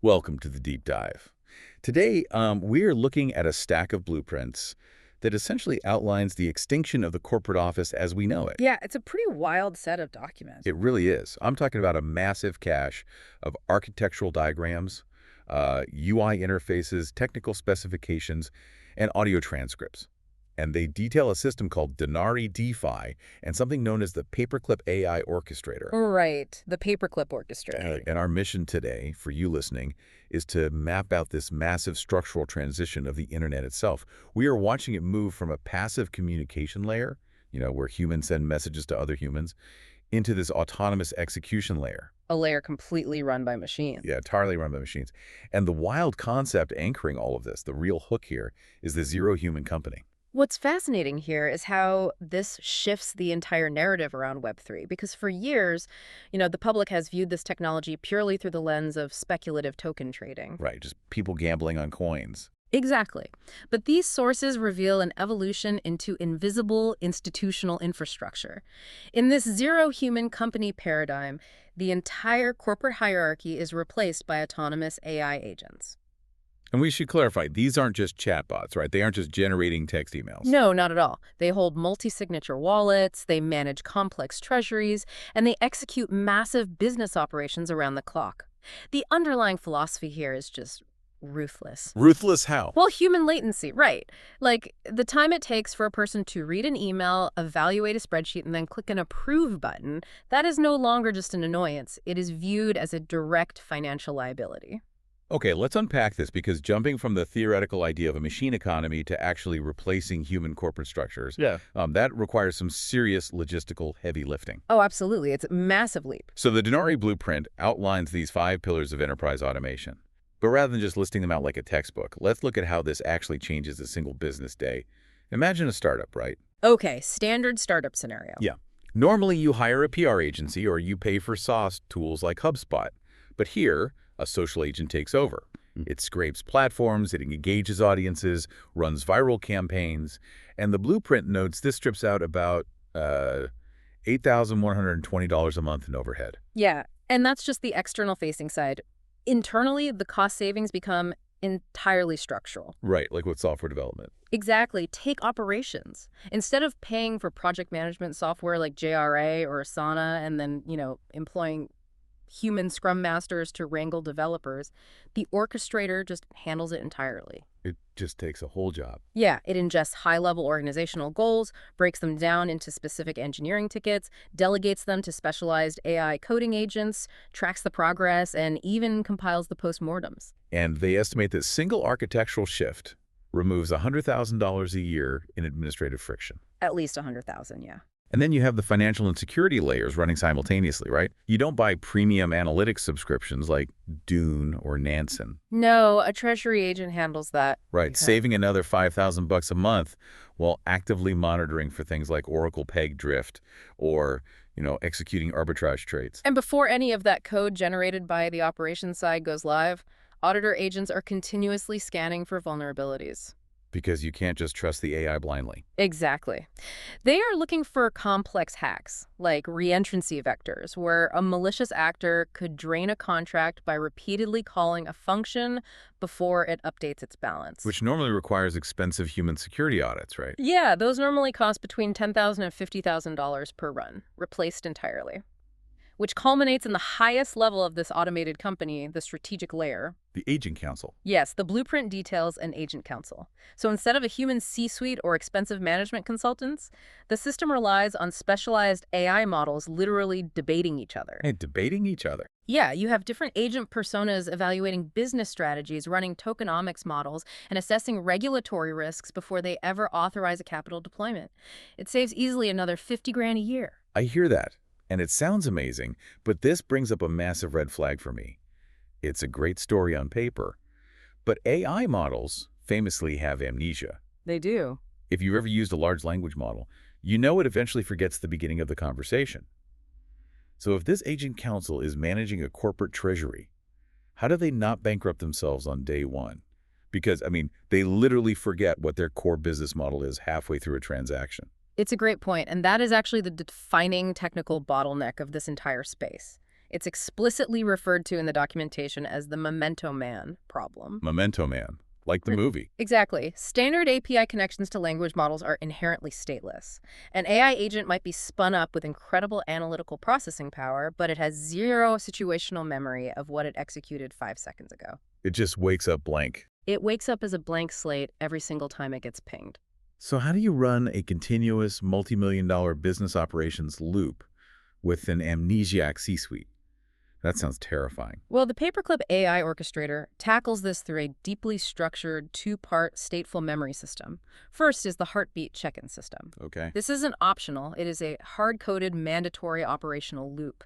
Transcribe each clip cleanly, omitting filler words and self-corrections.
Welcome to the deep dive. Today, we are looking at a stack of blueprints that essentially outlines the extinction of the corporate office as we know it. Yeah, it's a pretty wild set of documents. It really is. I'm talking about a massive cache of architectural diagrams, UI interfaces, technical specifications, and audio transcripts. And they detail a system called Denarii DFi and something known as the Paperclip AI Orchestrator. Right, the paperclip orchestrator. And our mission today, for you listening, is to map out this massive structural transition of the internet itself. We are watching it move from a passive communication layer, where humans send messages to other humans, into this autonomous execution layer. A layer completely run by machines. Yeah, entirely run by machines. And the wild concept anchoring all of this, the real hook here, is the zero human company. What's fascinating here is how this shifts the entire narrative around Web3, because for years, the public has viewed this technology purely through the lens of speculative token trading. Right, just people gambling on coins. Exactly. But these sources reveal an evolution into invisible institutional infrastructure. In this zero human company paradigm, the entire corporate hierarchy is replaced by autonomous AI agents. And we should clarify, these aren't just chatbots, right? They aren't just generating text emails. No, not at all. They hold multi-signature wallets, they manage complex treasuries, and they execute massive business operations around the clock. The underlying philosophy here is just ruthless. Ruthless how? Well, human latency, right. Like the time it takes for a person to read an email, evaluate a spreadsheet, and then click an approve button, that is no longer just an annoyance. It is viewed as a direct financial liability. Okay, let's unpack this, because jumping from the theoretical idea of a machine economy to actually replacing human corporate structures, that requires some serious logistical heavy lifting. Oh, absolutely. It's a massive leap. So the Denarii blueprint outlines these 5 pillars of enterprise automation. But rather than just listing them out like a textbook, let's look at how this actually changes a single business day. Imagine a startup, right? Okay, standard startup scenario. Yeah. Normally you hire a PR agency or you pay for SaaS tools like HubSpot. But here, a social agent takes over. It scrapes platforms, it engages audiences, runs viral campaigns, and the blueprint notes this strips out about $8,120 a month in overhead. Yeah, and that's just the external facing side. Internally, the cost savings become entirely structural. Right, like with software development. Exactly. Take operations. Instead of paying for project management software like JRA or Asana and then, employing human scrum masters to wrangle developers, the orchestrator just handles it entirely. It just takes a whole job. Yeah, it ingests high-level organizational goals, breaks them down into specific engineering tickets, delegates them to specialized AI coding agents, tracks the progress, and even compiles the postmortems. And they estimate that single architectural shift removes $100,000 a year in administrative friction. At least 100,000, yeah. And then you have the financial and security layers running simultaneously, right? You don't buy premium analytics subscriptions like Dune or Nansen. No, a treasury agent handles that. Right, Okay. saving another $5,000 a month while actively monitoring for things like Oracle peg drift or, executing arbitrage trades. And before any of that code generated by the operations side goes live, auditor agents are continuously scanning for vulnerabilities. Because you can't just trust the AI blindly. Exactly. They are looking for complex hacks, like reentrancy vectors, where a malicious actor could drain a contract by repeatedly calling a function before it updates its balance. Which normally requires expensive human security audits, right? Yeah, those normally cost between $10,000 and $50,000 per run, replaced entirely. Which culminates in the highest level of this automated company, the strategic layer. The agent council. Yes, the blueprint details an agent council. So instead of a human C-suite or expensive management consultants, the system relies on specialized AI models literally debating each other. Hey, debating each other. Yeah, you have different agent personas evaluating business strategies, running tokenomics models, and assessing regulatory risks before they ever authorize a capital deployment. It saves easily another $50,000 a year. I hear that. And it sounds amazing, but this brings up a massive red flag for me. It's a great story on paper, but AI models famously have amnesia. They do. If you've ever used a large language model, you know it eventually forgets the beginning of the conversation. So if this agent council is managing a corporate treasury, how do they not bankrupt themselves on day one? Because, they literally forget what their core business model is halfway through a transaction. It's a great point, and that is actually the defining technical bottleneck of this entire space. It's explicitly referred to in the documentation as the Memento Man problem. Memento Man, like the movie. Exactly. Standard API connections to language models are inherently stateless. An AI agent might be spun up with incredible analytical processing power, but it has zero situational memory of what it executed 5 seconds ago. It just wakes up blank. It wakes up as a blank slate every single time it gets pinged. So how do you run a continuous multi-million-dollar business operations loop with an amnesiac C-suite? That sounds terrifying. Well, the Paperclip AI Orchestrator tackles this through a deeply structured 2-part stateful memory system. First is the heartbeat check-in system. Okay. This isn't optional. It is a hard-coded mandatory operational loop.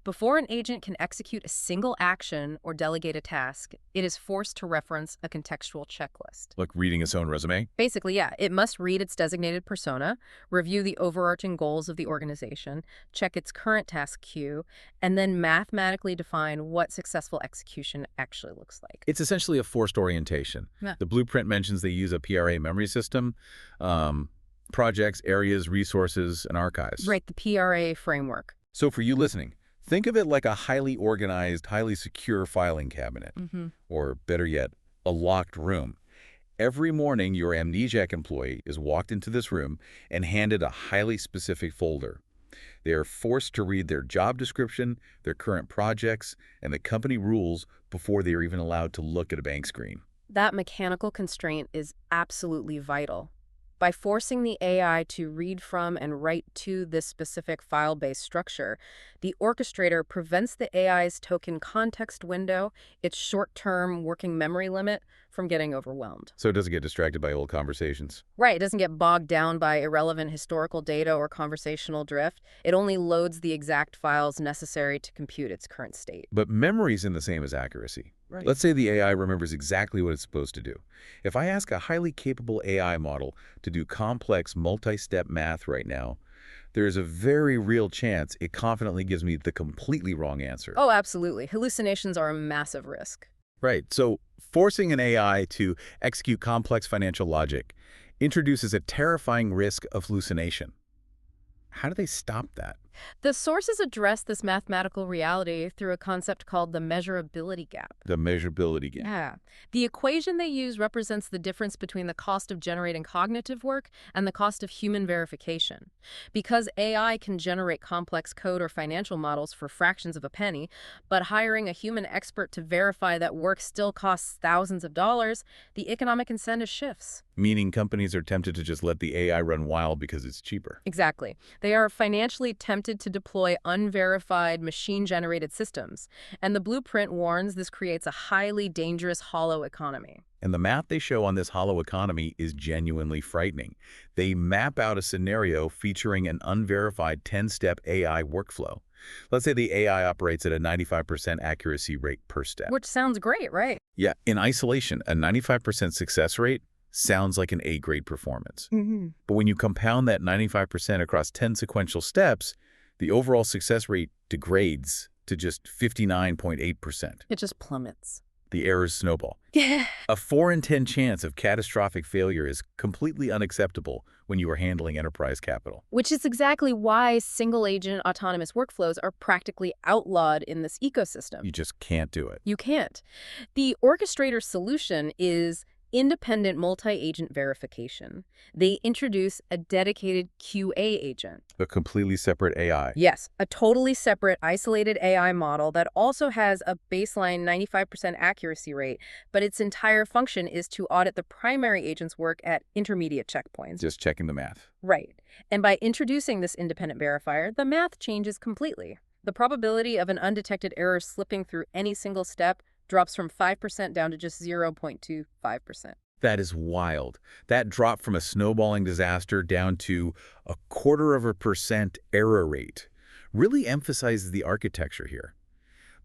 Before an agent can execute a single action or delegate a task, it is forced to reference a contextual checklist. Like reading its own resume? Basically, yeah, it must read its designated persona, review the overarching goals of the organization, check its current task queue, and then mathematically define what successful execution actually looks like. It's essentially a forced orientation. Yeah. The blueprint mentions they use a PRA memory system, projects, areas, resources, and archives. Right, the PRA framework. So for you listening, think of it like a highly organized, highly secure filing cabinet, or better yet, a locked room. Every morning, your amnesiac employee is walked into this room and handed a highly specific folder. They are forced to read their job description, their current projects, and the company rules before they are even allowed to look at a bank screen. That mechanical constraint is absolutely vital. By forcing the AI to read from and write to this specific file-based structure, the orchestrator prevents the AI's token context window, its short-term working memory limit, from getting overwhelmed. So it doesn't get distracted by old conversations. Right, it doesn't get bogged down by irrelevant historical data or conversational drift. It only loads the exact files necessary to compute its current state. But memory isn't the same as accuracy. Right. Let's say the AI remembers exactly what it's supposed to do. If I ask a highly capable AI model to do complex multi-step math right now, there is a very real chance it confidently gives me the completely wrong answer. Oh, absolutely. Hallucinations are a massive risk. Right. So forcing an AI to execute complex financial logic introduces a terrifying risk of hallucination. How do they stop that? The sources address this mathematical reality through a concept called the measurability gap. The measurability gap. Yeah. The equation they use represents the difference between the cost of generating cognitive work and the cost of human verification. Because AI can generate complex code or financial models for fractions of a penny, but hiring a human expert to verify that work still costs thousands of dollars, the economic incentive shifts. Meaning companies are tempted to just let the AI run wild because it's cheaper. Exactly. They are financially tempted to deploy unverified, machine-generated systems. And the blueprint warns this creates a highly dangerous hollow economy. And the math they show on this hollow economy is genuinely frightening. They map out a scenario featuring an unverified 10-step AI workflow. Let's say the AI operates at a 95% accuracy rate per step. Which sounds great, right? Yeah, in isolation, a 95% success rate sounds like an A-grade performance. But when you compound that 95% across 10 sequential steps, the overall success rate degrades to just 59.8%. It just plummets. The errors snowball. Yeah. A 4 in 10 chance of catastrophic failure is completely unacceptable when you are handling enterprise capital. Which is exactly why single-agent autonomous workflows are practically outlawed in this ecosystem. You just can't do it. You can't. The orchestrator solution is independent multi-agent verification. They introduce a dedicated QA agent. A completely separate AI. Yes, a totally separate, isolated AI model that also has a baseline 95% accuracy rate, but its entire function is to audit the primary agent's work at intermediate checkpoints. Just checking the math. Right. And by introducing this independent verifier, the math changes completely. The probability of an undetected error slipping through any single step drops from 5% down to just 0.25%. That is wild. That drop from a snowballing disaster down to a 0.25% error rate really emphasizes the architecture here.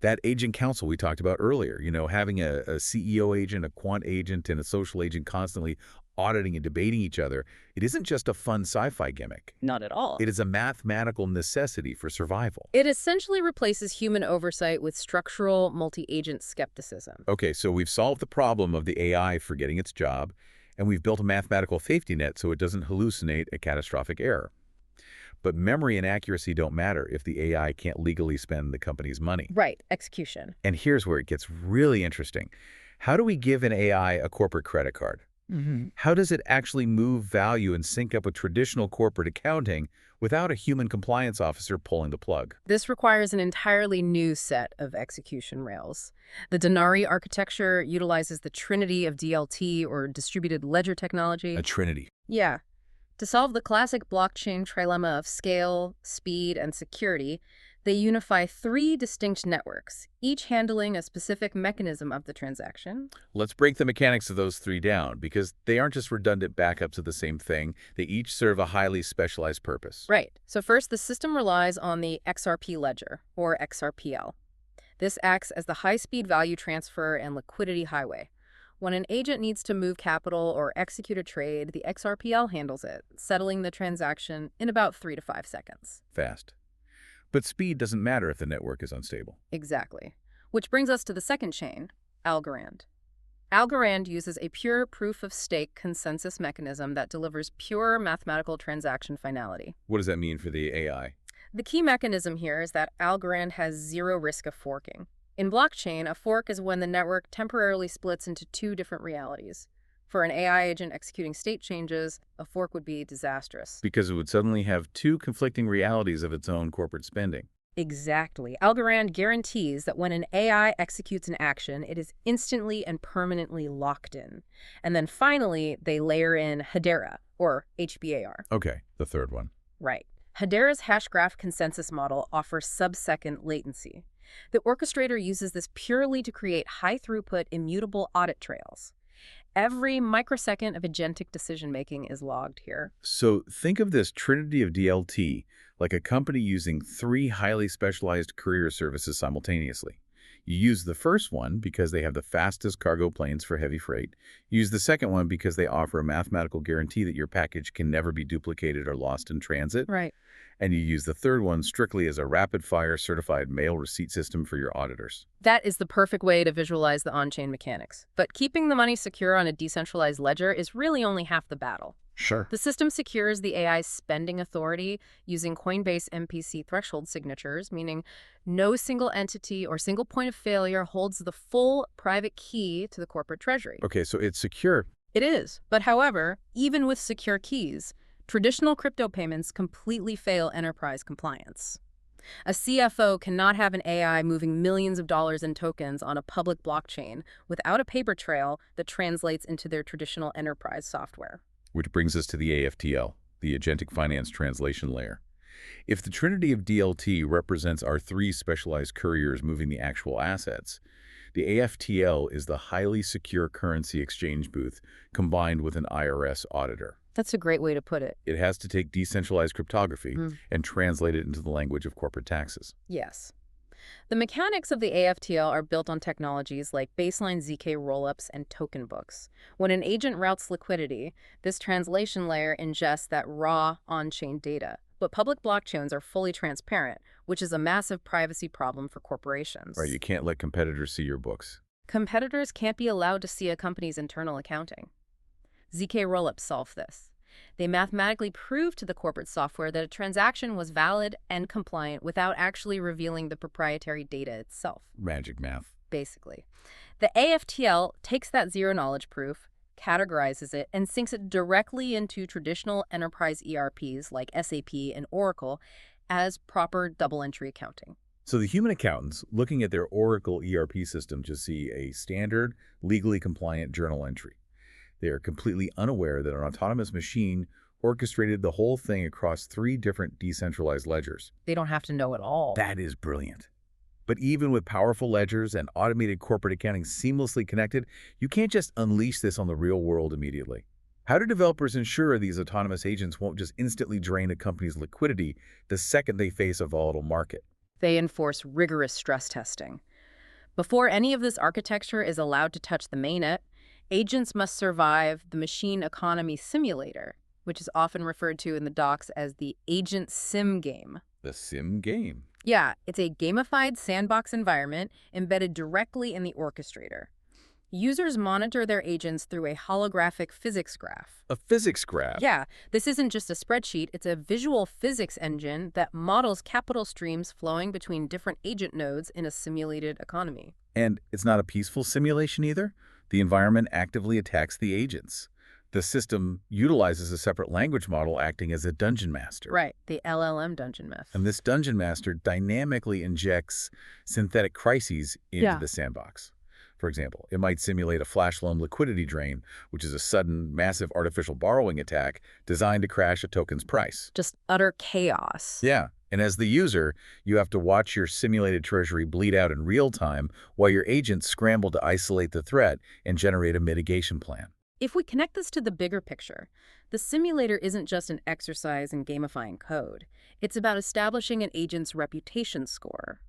That agent council we talked about earlier, having a CEO agent, a quant agent, and a social agent constantly auditing and debating each other, it isn't just a fun sci-fi gimmick. Not at all. It is a mathematical necessity for survival. It essentially replaces human oversight with structural multi-agent skepticism. Okay, so we've solved the problem of the AI forgetting its job, and we've built a mathematical safety net so it doesn't hallucinate a catastrophic error. But memory and accuracy don't matter if the AI can't legally spend the company's money. Right, execution. And here's where it gets really interesting. How do we give an AI a corporate credit card? How does it actually move value and sync up with traditional corporate accounting without a human compliance officer pulling the plug? This requires an entirely new set of execution rails. The Denarii architecture utilizes the trinity of DLT, or distributed ledger technology. A trinity. Yeah. To solve the classic blockchain trilemma of scale, speed, and security, they unify three distinct networks, each handling a specific mechanism of the transaction. Let's break the mechanics of those three down, because they aren't just redundant backups of the same thing. They each serve a highly specialized purpose. Right. So first, the system relies on the XRP Ledger, or XRPL. This acts as the high-speed value transfer and liquidity highway. When an agent needs to move capital or execute a trade, the XRPL handles it, settling the transaction in about 3 to 5 seconds. Fast. But speed doesn't matter if the network is unstable. Exactly. Which brings us to the second chain, Algorand. Algorand uses a pure proof-of-stake consensus mechanism that delivers pure mathematical transaction finality. What does that mean for the AI? The key mechanism here is that Algorand has zero risk of forking. In blockchain, a fork is when the network temporarily splits into two different realities. For an AI agent executing state changes, a fork would be disastrous. Because it would suddenly have two conflicting realities of its own corporate spending. Exactly. Algorand guarantees that when an AI executes an action, it is instantly and permanently locked in. And then finally, they layer in Hedera, or HBAR. Okay, the third one. Right. Hedera's Hashgraph consensus model offers sub-second latency. The orchestrator uses this purely to create high-throughput, immutable audit trails. Every microsecond of agentic decision-making is logged here. So think of this trinity of DLT like a company using three highly specialized courier services simultaneously. You use the first one because they have the fastest cargo planes for heavy freight. You use the second one because they offer a mathematical guarantee that your package can never be duplicated or lost in transit. Right. And you use the third one strictly as a rapid-fire certified mail receipt system for your auditors. That is the perfect way to visualize the on-chain mechanics. But keeping the money secure on a decentralized ledger is really only half the battle. Sure. The system secures the AI's spending authority using Coinbase MPC threshold signatures, meaning no single entity or single point of failure holds the full private key to the corporate treasury. Okay, so it's secure. It is. But however, even with secure keys, traditional crypto payments completely fail enterprise compliance. A CFO cannot have an AI moving millions of dollars in tokens on a public blockchain without a paper trail that translates into their traditional enterprise software. Which brings us to the AFTL, the Agentic Finance Translation Layer. If the trinity of DLT represents our three specialized couriers moving the actual assets, the AFTL is the highly secure currency exchange booth combined with an IRS auditor. That's a great way to put it. It has to take decentralized cryptography and translate it into the language of corporate taxes. Yes. The mechanics of the AFTL are built on technologies like baseline ZK rollups and token books. When an agent routes liquidity, this translation layer ingests that raw on-chain data. But public blockchains are fully transparent, which is a massive privacy problem for corporations. Right, you can't let competitors see your books. Competitors can't be allowed to see a company's internal accounting. ZK rollups solve this. They mathematically prove to the corporate software that a transaction was valid and compliant without actually revealing the proprietary data itself. Magic math. Basically. The AFTL takes that zero-knowledge proof, categorizes it, and syncs it directly into traditional enterprise ERPs like SAP and Oracle as proper double-entry accounting. So the human accountants, looking at their Oracle ERP system, just see a standard, legally compliant journal entry. They are completely unaware that an autonomous machine orchestrated the whole thing across three different decentralized ledgers. They don't have to know it all. That is brilliant. But even with powerful ledgers and automated corporate accounting seamlessly connected, you can't just unleash this on the real world immediately. How do developers ensure these autonomous agents won't just instantly drain a company's liquidity the second they face a volatile market? They enforce rigorous stress testing. Before any of this architecture is allowed to touch the mainnet, agents must survive the machine economy simulator, which is often referred to in the docs as the agent sim game. The sim game. Yeah, it's a gamified sandbox environment embedded directly in the orchestrator. Users monitor their agents through a holographic physics graph. A physics graph. Yeah, this isn't just a spreadsheet, it's a visual physics engine that models capital streams flowing between different agent nodes in a simulated economy. And it's not a peaceful simulation either. The environment actively attacks the agents. The system utilizes a separate language model acting as a dungeon master. Right, the LLM dungeon myth. And this dungeon master dynamically injects synthetic crises into the sandbox. For example, it might simulate a flash loan liquidity drain, which is a sudden, massive artificial borrowing attack designed to crash a token's price. Just utter chaos. Yeah, and as the user, you have to watch your simulated treasury bleed out in real time while your agents scramble to isolate the threat and generate a mitigation plan. If we connect this to the bigger picture, the simulator isn't just an exercise in gamifying code. It's about establishing an agent's reputation score.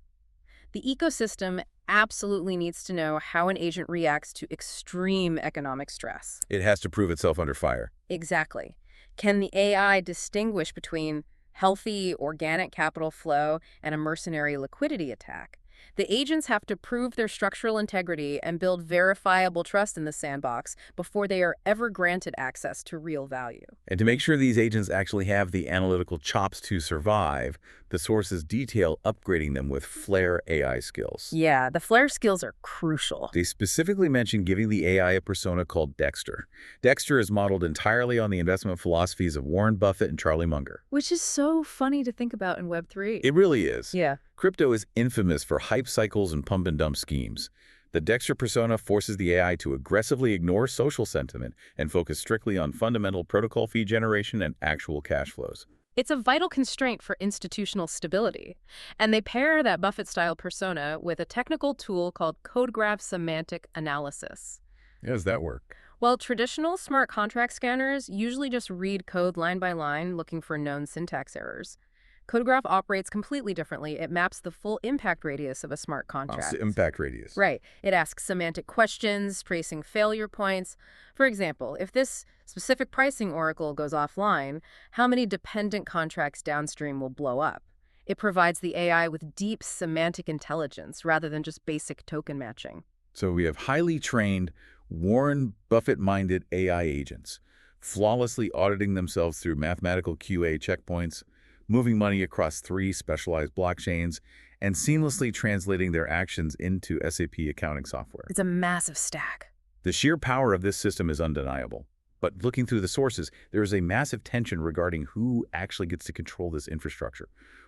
The ecosystem absolutely needs to know how an agent reacts to extreme economic stress. It has to prove itself under fire. Exactly. Can the AI distinguish between healthy, organic capital flow and a mercenary liquidity attack? The agents have to prove their structural integrity and build verifiable trust in the sandbox before they are ever granted access to real value. And to make sure these agents actually have the analytical chops to survive, the sources detail upgrading them with Flare AI skills. Yeah, the Flare skills are crucial. They specifically mention giving the AI a persona called Dexter. Dexter is modeled entirely on the investment philosophies of Warren Buffett and Charlie Munger. Which is so funny to think about in Web3. It really is. Yeah. Crypto is infamous for hype cycles and pump-and-dump schemes. The Dexter persona forces the AI to aggressively ignore social sentiment and focus strictly on fundamental protocol fee generation and actual cash flows. It's a vital constraint for institutional stability. And they pair that Buffett-style persona with a technical tool called code graph semantic analysis. How does that work? Well, traditional smart contract scanners usually just read code line by line looking for known syntax errors. CodeGraph operates completely differently. It maps the full impact radius of a smart contract. Impact radius. Right. It asks semantic questions, tracing failure points. For example, if this specific pricing oracle goes offline, how many dependent contracts downstream will blow up? It provides the AI with deep semantic intelligence rather than just basic token matching. So we have highly trained, Warren Buffett-minded AI agents, flawlessly auditing themselves through mathematical QA checkpoints, moving money across 3 specialized blockchains, and seamlessly translating their actions into SAP accounting software. It's a massive stack. The sheer power of this system is undeniable. But looking through the sources, there is a massive tension regarding who actually gets to control this infrastructure.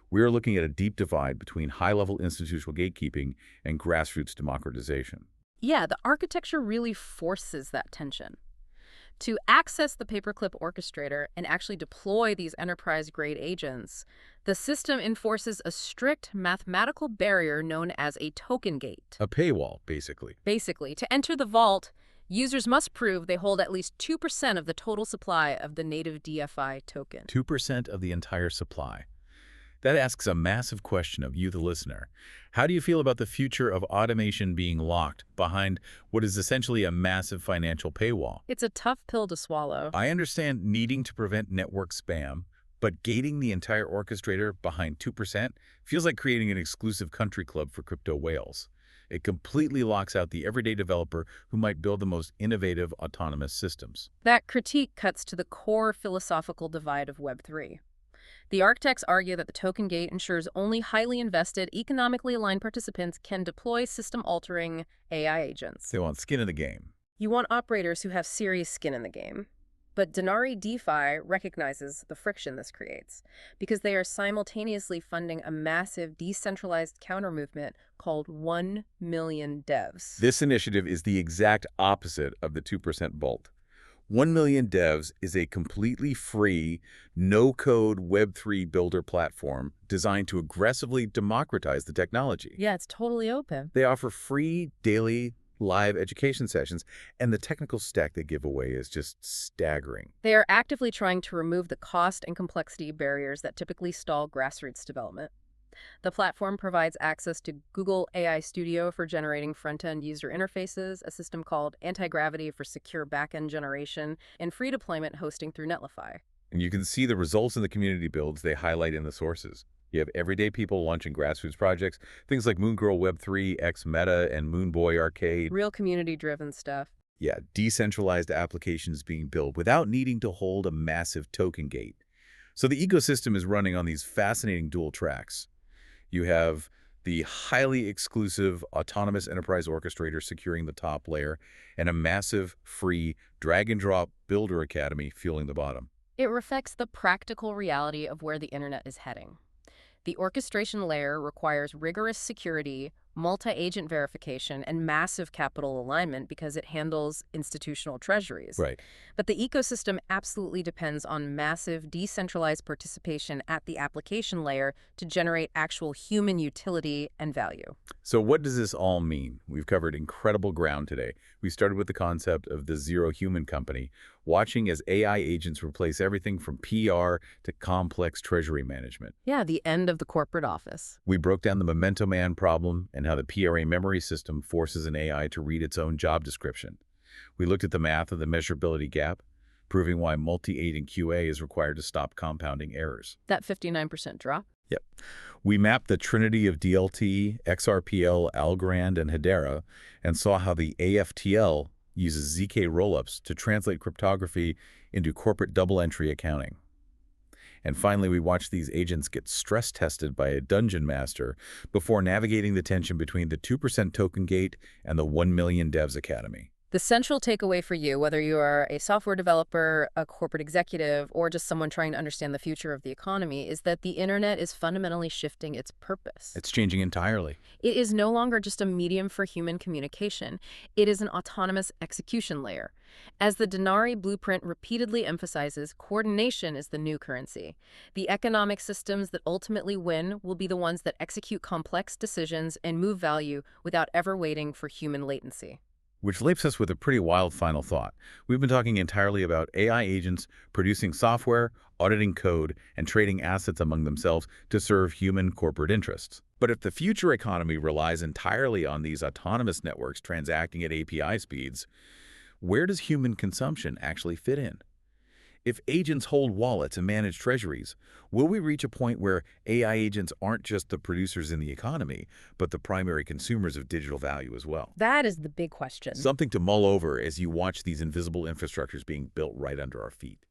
We are looking at a deep divide between high-level institutional gatekeeping and grassroots democratization. Yeah, the architecture really forces that tension. To access the paperclip orchestrator and actually deploy these enterprise-grade agents, the system enforces a strict mathematical barrier known as a token gate. A paywall, basically. Basically, to enter the vault, users must prove they hold at least 2% of the total supply of the native DFI token. 2% of the entire supply. That asks a massive question of you, the listener. How do you feel about the future of automation being locked behind what is essentially a massive financial paywall? It's a tough pill to swallow. I understand needing to prevent network spam, but gating the entire orchestrator behind 2% feels like creating an exclusive country club for crypto whales. It completely locks out the everyday developer who might build the most innovative autonomous systems. That critique cuts to the core philosophical divide of Web3. The architects argue that the token gate ensures only highly invested, economically aligned participants can deploy system-altering AI agents. They want skin in the game. You want operators who have serious skin in the game. But Denarii DeFi recognizes the friction this creates because they are simultaneously funding a massive decentralized counter-movement called 1 million devs. This initiative is the exact opposite of the 2% bolt. 1 million devs is a completely free, no-code Web3 builder platform designed to aggressively democratize the technology. Yeah, it's totally open. They offer free daily live education sessions, and the technical stack they give away is just staggering. They are actively trying to remove the cost and complexity barriers that typically stall grassroots development. The platform provides access to Google AI Studio for generating front-end user interfaces, a system called Anti-Gravity for secure back-end generation, and free deployment hosting through Netlify. And you can see the results in the community builds they highlight in the sources. You have everyday people launching grassroots projects, things like Moongirl Web3, X Meta, and Moonboy Arcade. Real community-driven stuff. Yeah, decentralized applications being built without needing to hold a massive token gate. So the ecosystem is running on these fascinating dual tracks. You have the highly exclusive autonomous enterprise orchestrator securing the top layer, and a massive, free, drag-and-drop builder academy fueling the bottom. It reflects the practical reality of where the internet is heading. The orchestration layer requires rigorous security, multi-agent verification, and massive capital alignment because it handles institutional treasuries. Right. But the ecosystem absolutely depends on massive decentralized participation at the application layer to generate actual human utility and value. So what does this all mean? We've covered incredible ground today. We started with the concept of the zero human company, watching as AI agents replace everything from PR to complex treasury management. Yeah, the end of the corporate office. We broke down the memento man problem and how the PRA memory system forces an AI to read its own job description. We looked at the math of the measurability gap, proving why multi-agent QA is required to stop compounding errors. That 59% drop? Yep. We mapped the trinity of DLT, XRPL, Algorand, and Hedera, and saw how the AFTL uses ZK rollups to translate cryptography into corporate double-entry accounting. And finally, we watched these agents get stress-tested by a dungeon master before navigating the tension between the 2% token gate and the 1 million devs academy. The central takeaway for you, whether you are a software developer, a corporate executive, or just someone trying to understand the future of the economy, is that the internet is fundamentally shifting its purpose. It's changing entirely. It is no longer just a medium for human communication. It is an autonomous execution layer. As the Denarii blueprint repeatedly emphasizes, coordination is the new currency. The economic systems that ultimately win will be the ones that execute complex decisions and move value without ever waiting for human latency. Which leaves us with a pretty wild final thought. We've been talking entirely about AI agents producing software, auditing code, and trading assets among themselves to serve human corporate interests. But if the future economy relies entirely on these autonomous networks transacting at API speeds, where does human consumption actually fit in? If agents hold wallets and manage treasuries, will we reach a point where AI agents aren't just the producers in the economy, but the primary consumers of digital value as well? That is the big question. Something to mull over as you watch these invisible infrastructures being built right under our feet.